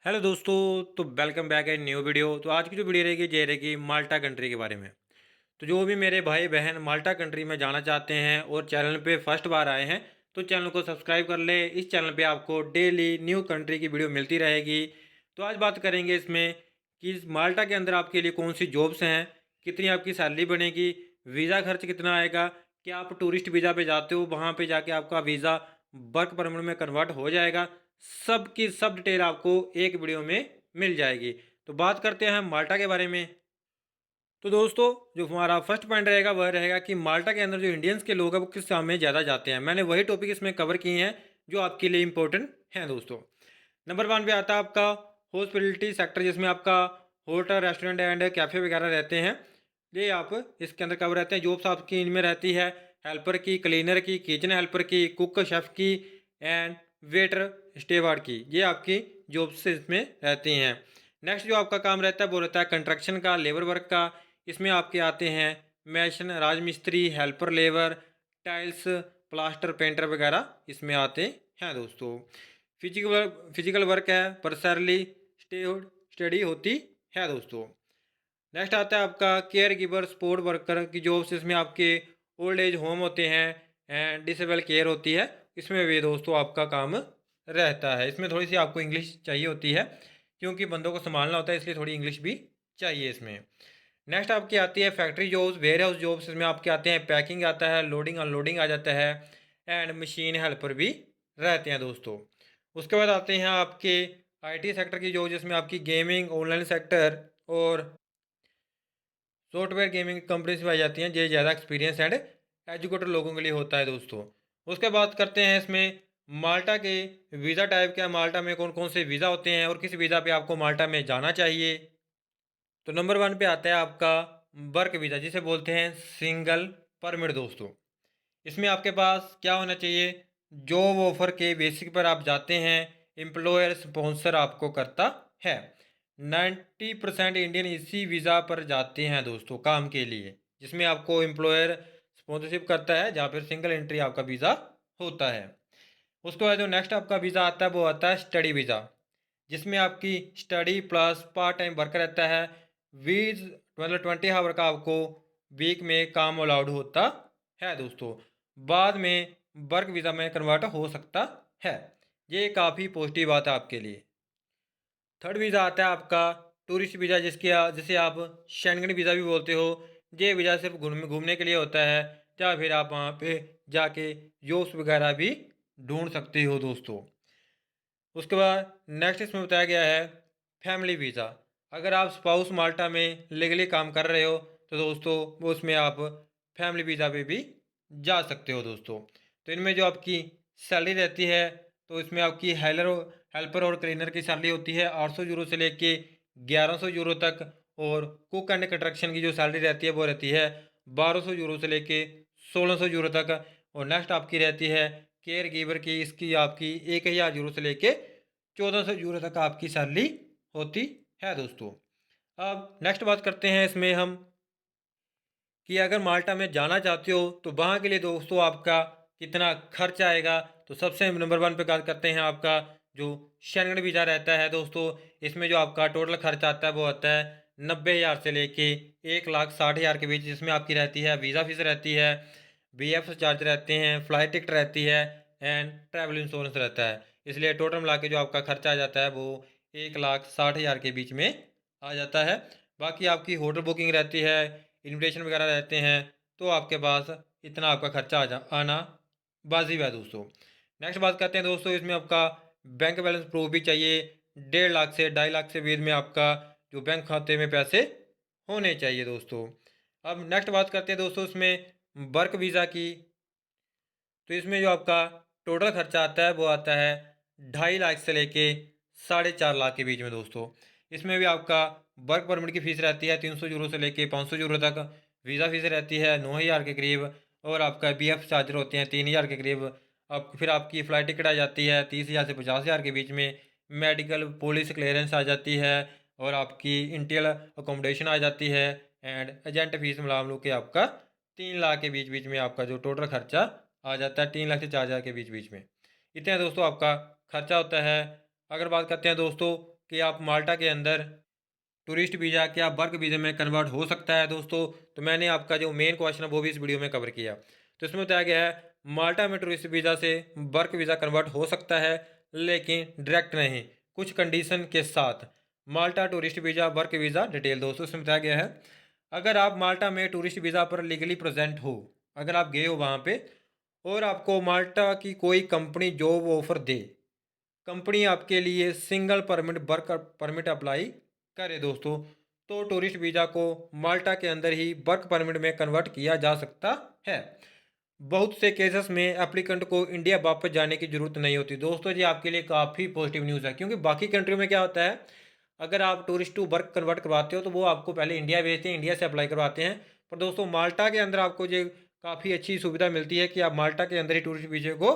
Hello दोस्तों। तो welcome back at new video. तो आज की जो वीडियो रहेगी ये रहेगी माल्टा कंट्री के बारे में। तो जो भी मेरे भाई बहन माल्टा कंट्री में जाना चाहते हैं और चैनल पे फर्स्ट बार आए हैं तो चैनल को सब्सक्राइब कर ले। इस चैनल पे आपको डेली न्यू कंट्री की वीडियो मिलती रहेगी। तो आज बात करेंगे इसमें कि माल्टा के अंदर आपके लिए कौन सी जॉब्स हैं, कितनी आपकी सैलरी बनेगी, वीज़ा खर्च कितना आएगा, क्या आप टूरिस्ट वीज़ा पे जाते हो वहाँ पे जाके आपका वीज़ा वर्क परमिट में कन्वर्ट हो जाएगा। सब की सब डिटेल आपको एक वीडियो में मिल जाएगी। तो बात करते हैं हम माल्टा के बारे में। तो दोस्तों, जो हमारा फर्स्ट पॉइंट रहेगा वह रहेगा कि माल्टा के अंदर जो इंडियंस के लोग हैं वो किस काम में ज़्यादा जाते हैं। मैंने वही टॉपिक इसमें कवर किए हैं जो आपके लिए इंपॉर्टेंट हैं दोस्तों। नंबर वन पे आता है आपका हॉस्पिटलिटी सेक्टर, जिसमें आपका होटल, रेस्टोरेंट एंड कैफ़े वगैरह रहते हैं। ये आप इसके अंदर कवर रहते हैं। जॉब्स आपकी इनमें रहती है हेल्पर की, क्लीनर की, किचन हेल्पर की, कुक शेफ़ की एंड वेटर स्टेवार्ड की। ये आपकी जॉब्स इसमें रहती हैं। नेक्स्ट जो आपका काम रहता है वो रहता है कंस्ट्रक्शन का, लेबर वर्क का। इसमें आपके आते हैं मैशन, राजमिस्त्री, helper labour, tiles, plaster, painter वगैरह इसमें आते हैं दोस्तों। फिजिकल वर्क है, पर्सनली स्टडी होती है दोस्तों। नेक्स्ट आता है आपका केयर गिवर, सपोर्ट वर्कर की जॉब्स। इसमें आपके ओल्ड एज होम होते हैं एंड डिसेबल केयर होती है। इसमें भी दोस्तों आपका काम रहता है। इसमें थोड़ी सी आपको इंग्लिश चाहिए होती है क्योंकि बंदों को संभालना होता है, इसलिए थोड़ी इंग्लिश भी चाहिए इसमें। नेक्स्ट आपकी आती है factory jobs, warehouse jobs. इसमें आपके आते हैं पैकिंग आता है, लोडिंग अनलोडिंग आ जाता है एंड मशीन हेल्पर भी रहते हैं दोस्तों। उसके बाद आते हैं आपके आईटी सेक्टर की जॉब, जिसमें आपकी गेमिंग, ऑनलाइन सेक्टर और सॉफ्टवेयर गेमिंग कंपनी से पाई जाती हैं। ये ज़्यादा एक्सपीरियंस एंड एजुकेटेड लोगों के लिए होता है दोस्तों। उसके बाद करते हैं इसमें माल्टा के वीज़ा टाइप क्या, माल्टा में कौन कौन से वीज़ा होते हैं और किस वीज़ा पे आपको माल्टा में जाना चाहिए। तो नंबर वन पे आता है आपका वर्क वीज़ा, जिसे बोलते हैं सिंगल परमिट दोस्तों। इसमें आपके पास क्या होना चाहिए, जॉब ऑफर के बेसिक पर आप जाते हैं, एम्प्लॉयर स्पॉन्सर आपको करता है। 90% इंडियन इसी वीज़ा पर जाते हैं दोस्तों काम के लिए, जिसमें आपको एम्प्लॉयर स्पॉन्सरशिप करता है, जहाँ पर सिंगल एंट्री आपका वीज़ा होता है। उसके बाद जो नेक्स्ट आपका वीज़ा आता है वो आता है स्टडी वीज़ा, जिसमें आपकी study plus part time work रहता है। वीज मतलब 20 आवर का आपको वीक में काम अलाउड होता है दोस्तों। बाद में वर्क वीज़ा में कन्वर्ट हो सकता है। ये काफ़ी पॉजिटिव बात है आपके लिए। थर्ड वीज़ा आता है आपका टूरिस्ट वीज़ा, जिसे आप शेंगन वीज़ा भी बोलते हो। ये वीज़ा सिर्फ घूमने के लिए होता है, या फिर आप वहाँ पे जाके जॉब्स वगैरह भी ढूंढ सकते हो दोस्तों। उसके बाद नेक्स्ट इसमें बताया गया है फैमिली वीज़ा। अगर आप स्पाउस माल्टा में लीगली काम कर रहे हो तो दोस्तों वो उसमें आप फैमिली वीज़ा पे भी जा सकते हो दोस्तों। तो इनमें जो आपकी सैलरी रहती है, तो इसमें आपकी हेल्पर और क्लीनर की सैलरी होती है 800 यूरो से लेके 1100 यूरो तक। और कुक एंड कंस्ट्रक्शन की जो सैलरी रहती है वो रहती है 1200 यूरो से लेके 1600 यूरो तक। और नेक्स्ट आपकी रहती है केयर गिवर की, इसकी आपकी 1000 यूरो से लेके 1400 यूरो तक आपकी सैलरी होती है दोस्तों। अब नेक्स्ट बात करते हैं इसमें हम कि अगर माल्टा में जाना चाहते हो तो वहाँ के लिए दोस्तों आपका कितना खर्च आएगा। तो सबसे नंबर वन पे बात करते हैं आपका जो शेंगन वीज़ा रहता है दोस्तों। इसमें जो आपका टोटल खर्च आता है वो आता है 90,000 से लेके 1,60,000 के बीच, जिसमें आपकी रहती है वीज़ा फीस रहती है, BF चार्ज रहते हैं, फ्लाइट टिकट रहती है एंड ट्रैवल इंश्योरेंस रहता है। इसलिए टोटल मिला के जो आपका खर्चा आ जाता है वो 1,60,000 के बीच में आ जाता है। बाकी आपकी होटल बुकिंग रहती है, इन्विटेशन वगैरह रहते हैं, तो आपके पास इतना आपका खर्चा आना वाजिब है दोस्तों। नेक्स्ट बात करते हैं दोस्तों, इसमें आपका बैंक बैलेंस प्रूफ भी चाहिए। 1.5 लाख से 2.5 लाख से बीच में आपका जो बैंक खाते में पैसे होने चाहिए दोस्तों। अब नेक्स्ट बात करते हैं दोस्तों इसमें वर्क वीज़ा की। तो इसमें जो आपका टोटल खर्चा आता है वो आता है 2.5 लाख से लेके 4.5 लाख के बीच में दोस्तों। इसमें भी आपका वर्क परमिट की फ़ीस रहती है 300 यूरो से लेके 500 यूरो तक। वीज़ा फ़ीस रहती है 9,000 के करीब। और आपका BF चार्जर होते हैं 3,000 के करीब। अब फिर आपकी फ़्लाइट टिकट आ जाती है 30,000 से 50,000 के बीच में। मेडिकल पुलिस क्लियरेंस आ जाती है और आपकी इंटीरियर अकोमोडेशन आ जाती है एंड एजेंट फ़ीस मिला के आपका 3 लाख के बीच बीच में आपका जो टोटल खर्चा आ जाता है 3 लाख से 4,000 के बीच बीच में। इतना दोस्तों आपका खर्चा होता है। अगर बात करते हैं दोस्तों कि आप माल्टा के अंदर टूरिस्ट वीज़ा क्या वर्क वीज़ा में कन्वर्ट हो सकता है दोस्तों। तो मैंने आपका जो मेन क्वेश्चन है वो भी इस वीडियो में कवर किया। तो इसमें बताया गया है माल्टा में टूरिस्ट वीज़ा से वर्क वीज़ा कन्वर्ट हो सकता है, लेकिन डायरेक्ट नहीं, कुछ कंडीशन के साथ। Malta tourist visa work visa detail दोस्तों इसमें बताया गया है, अगर आप माल्टा में टूरिस्ट वीज़ा पर लीगली प्रेजेंट हो, अगर आप गए हो वहाँ पे और आपको माल्टा की कोई कंपनी जॉब ऑफर दे, कंपनी आपके लिए single permit work permit apply करे दोस्तों, तो टूरिस्ट वीज़ा को माल्टा के अंदर ही वर्क परमिट में कन्वर्ट किया जा सकता है। बहुत से केसेस में एप्लीकेंट को इंडिया वापस जाने की ज़रूरत नहीं होती दोस्तों। ये आपके लिए काफ़ी पॉजिटिव न्यूज़ है, क्योंकि बाकी कंट्रियों में क्या होता है, अगर आप टूरिस्ट टू वर्क कन्वर्ट करवाते हो तो वो आपको पहले इंडिया भेजते हैं, इंडिया से अप्लाई करवाते हैं। पर दोस्तों माल्टा के अंदर आपको ये काफ़ी अच्छी सुविधा मिलती है कि आप माल्टा के अंदर ही टूरिस्ट वीज़े को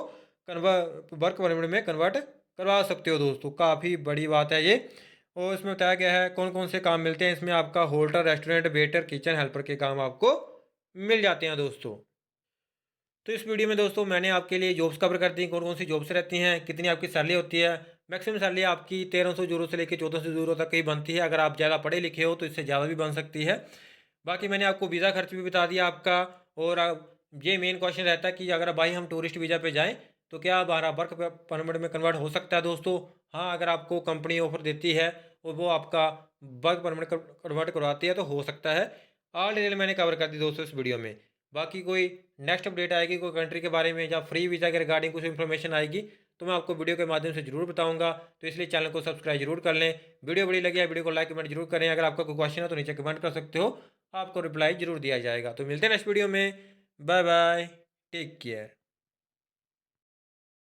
वर्क परमिट में कन्वर्ट करवा सकते हो दोस्तों। काफ़ी बड़ी बात है ये। और इसमें बताया गया है कौन कौन से काम मिलते हैं इसमें, आपका hotel, restaurant, waiter, kitchen helper के काम आपको मिल जाते हैं दोस्तों। तो इस वीडियो में दोस्तों मैंने आपके लिए जॉब्स कवर कर दी, कौन कौन सी जॉब्स रहती हैं, कितनी आपकी सैलरी होती है। मैक्सिमम सैलरी आपकी 1300 यूरो से लेकर 1400 यूरो तक ही बनती है। अगर आप ज़्यादा पढ़े लिखे हो तो इससे ज़्यादा भी बन सकती है। बाकी मैंने आपको वीज़ा खर्च भी बता दिया आपका। और ये मेन क्वेश्चन रहता है कि अगर भाई हम टूरिस्ट वीज़ा पे जाएँ तो क्या हमारा वर्क परमिट में कन्वर्ट हो सकता है दोस्तों। हाँ, अगर आपको कंपनी ऑफर देती है और वो आपका वर्क परमिट कन्वर्ट करवाती है तो हो सकता है। ऑल डिटेल मैंने कवर कर दी दोस्तों इस वीडियो में। बाकी कोई नेक्स्ट अपडेट आएगी कोई कंट्री के बारे में या फ्री वीज़ा के रिगार्डिंग कुछ इन्फॉर्मेशन आएगी तो मैं आपको वीडियो के माध्यम से जरूर बताऊंगा। तो इसलिए चैनल को सब्सक्राइब जरूर कर लें। वीडियो बड़ी लगी है वीडियो को लाइक कमेंट जरूर करें। अगर आपका कोई क्वेश्चन है तो नीचे कमेंट कर सकते हो, आपको रिप्लाई जरूर दिया जाएगा। तो मिलते हैं नेक्स्ट वीडियो में। Bye bye, take care.